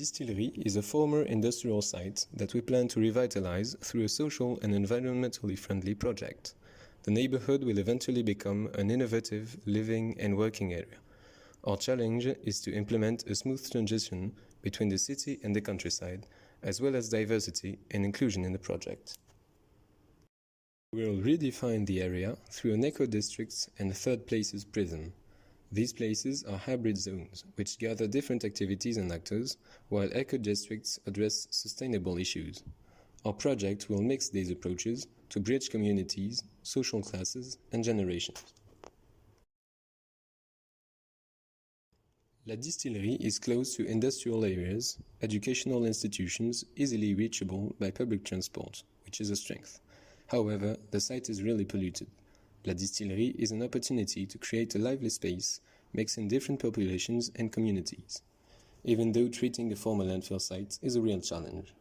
distillery is a former industrial site that we plan to revitalize through a social and environmentally friendly project. The neighborhood will eventually become an innovative living and working area. Our challenge is to implement a smooth transition between the city and the countryside, as well as diversity and inclusion in the project. We will redefine the area through an eco-districts and third places prism. These places are hybrid zones, which gather different activities and actors, while eco-districts address sustainable issues. Our project will mix these approaches to bridge communities, social classes, and generations. La Distillerie is close to industrial areas, educational institutions easily reachable by public transport, which is a strength. However, the site is really polluted. La Distillerie is an opportunity to create a lively space, mixing different populations and communities, even though treating a former landfill site is a real challenge.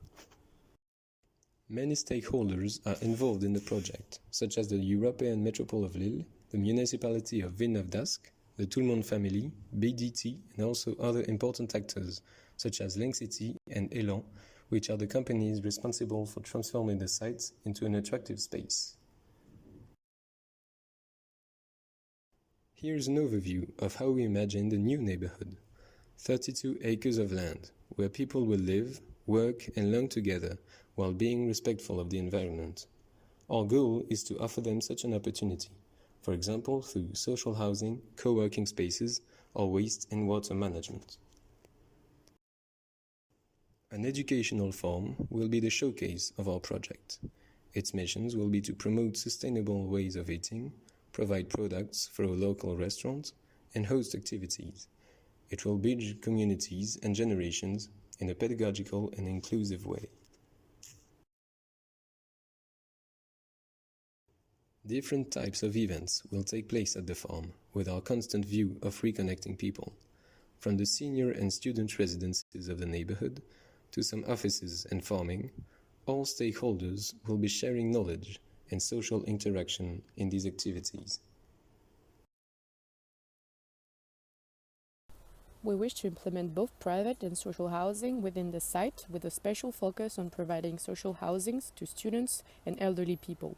Many stakeholders are involved in the project, such as the European Metropole of Lille, the municipality of Villeneuve-d'Ascq, the Tout-le-Monde family, BDT, and also other important actors, such as Linkcity and Elan, which are the companies responsible for transforming the site into an attractive space. Here's an overview of how we imagine the new neighborhood. 32 acres of land, where people will live, work, and learn together while being respectful of the environment. Our goal is to offer them such an opportunity, for example through social housing, co-working spaces, or waste and water management. An educational farm will be the showcase of our project. Its missions will be to promote sustainable ways of eating, provide products for a local restaurant, and host activities. It will bridge communities and generations in a pedagogical and inclusive way. Different types of events will take place at the farm, with our constant view of reconnecting people, from the senior and student residences of the neighborhood to some offices and farming. All stakeholders will be sharing knowledge and social interaction in these activities. We wish to implement both private and social housing within the site, with a special focus on providing social housings to students and elderly people.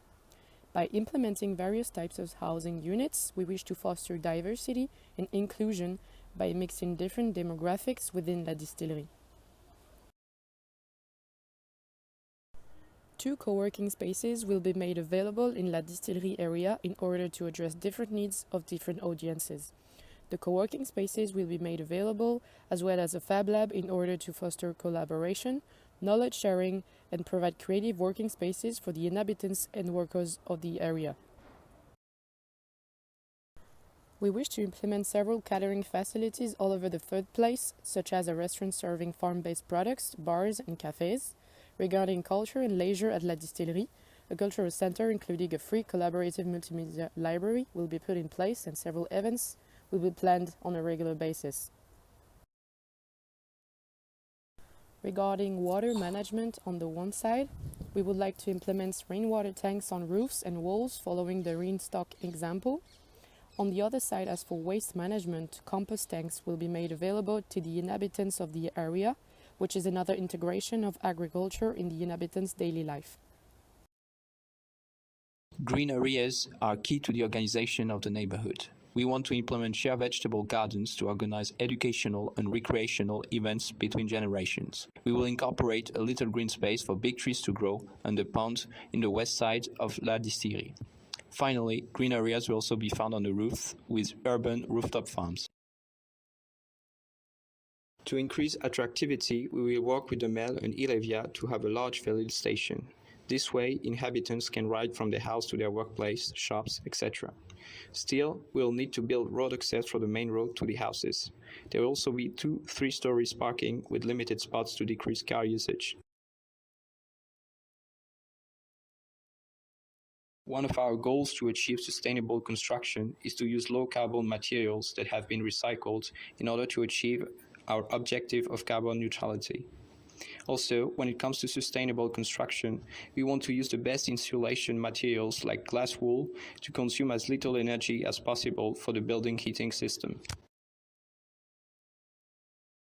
By implementing various types of housing units, we wish to foster diversity and inclusion by mixing different demographics within La Distillerie. 2 co-working spaces will be made available in La Distillerie area in order to address different needs of different audiences. The co-working spaces will be made available as well as a Fab Lab in order to foster collaboration, knowledge sharing, and provide creative working spaces for the inhabitants and workers of the area. We wish to implement several catering facilities all over the third place, such as a restaurant serving farm-based products, bars, and cafes. Regarding culture and leisure at La Distillerie, a cultural center including a free collaborative multimedia library will be put in place, and several events will be planned on a regular basis. Regarding water management on the one side, we would like to implement rainwater tanks on roofs and walls following the Reinstock example. On the other side, as for waste management, compost tanks will be made available to the inhabitants of the area, which is another integration of agriculture in the inhabitants' daily life. Green areas are key to the organization of the neighborhood. We want to implement shared vegetable gardens to organize educational and recreational events between generations. We will incorporate a little green space for big trees to grow on the pond in the west side of La Distillerie. Finally, green areas will also be found on the roofs with urban rooftop farms. To increase attractivity, we will work with the Mel and Ilevia to have a large filling station. This way, inhabitants can ride from their house to their workplace, shops, etc. Still, we'll need to build road access for the main road to the houses. There will also be 2 3-story parking with limited spots to decrease car usage. One of our goals to achieve sustainable construction is to use low-carbon materials that have been recycled in order to achieve our objective of carbon neutrality. Also, when it comes to sustainable construction, we want to use the best insulation materials like glass wool to consume as little energy as possible for the building heating system.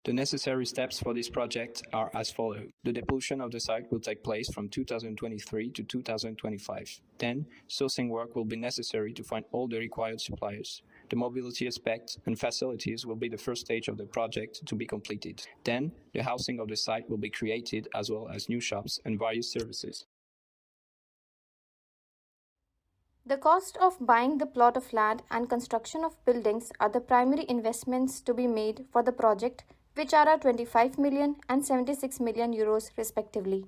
The necessary steps for this project are as follows. The depollution of the site will take place from 2023 to 2025. Then, sourcing work will be necessary to find all the required suppliers. The mobility aspect and facilities will be the first stage of the project to be completed. Then, the housing of the site will be created, as well as new shops and various services. The cost of buying the plot of land and construction of buildings are the primary investments to be made for the project, which are at 25 million and 76 million euros respectively.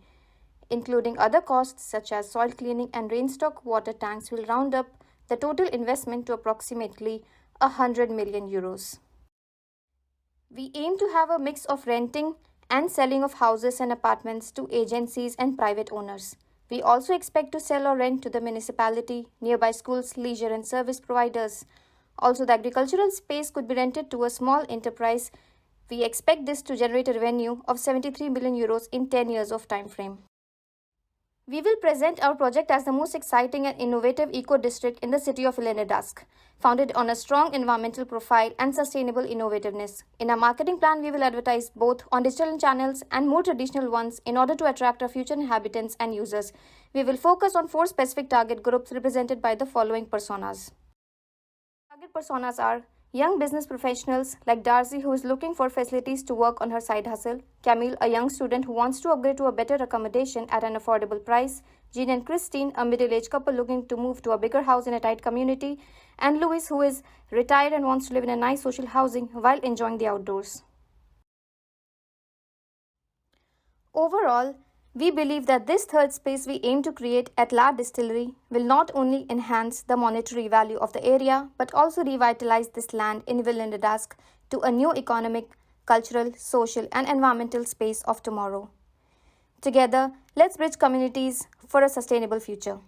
Including other costs such as soil cleaning and rainstock water tanks will round up the total investment to approximately 100 million euros. We aim to have a mix of renting and selling of houses and apartments to agencies and private owners. We also expect to sell or rent to the municipality, nearby schools, leisure and service providers. Also, the agricultural space could be rented to a small enterprise. We expect this to generate a revenue of 73 million euros in 10 years of time frame. We will present our project as the most exciting and innovative eco-district in the city of Villeneuve-d'Ascq, founded on a strong environmental profile and sustainable innovativeness. In our marketing plan, we will advertise both on digital channels and more traditional ones in order to attract our future inhabitants and users. We will focus on 4 specific target groups represented by the following personas. Target personas are young business professionals like Darcy, who is looking for facilities to work on her side hustle, Camille, a young student who wants to upgrade to a better accommodation at an affordable price, Jean and Christine, a middle-aged couple looking to move to a bigger house in a tight community, and Louis, who is retired and wants to live in a nice social housing while enjoying the outdoors. Overall, we believe that this third space we aim to create at La Distillery will not only enhance the monetary value of the area, but also revitalize this land in Villeneuve-d'Ascq to a new economic, cultural, social and environmental space of tomorrow. Together, let's bridge communities for a sustainable future.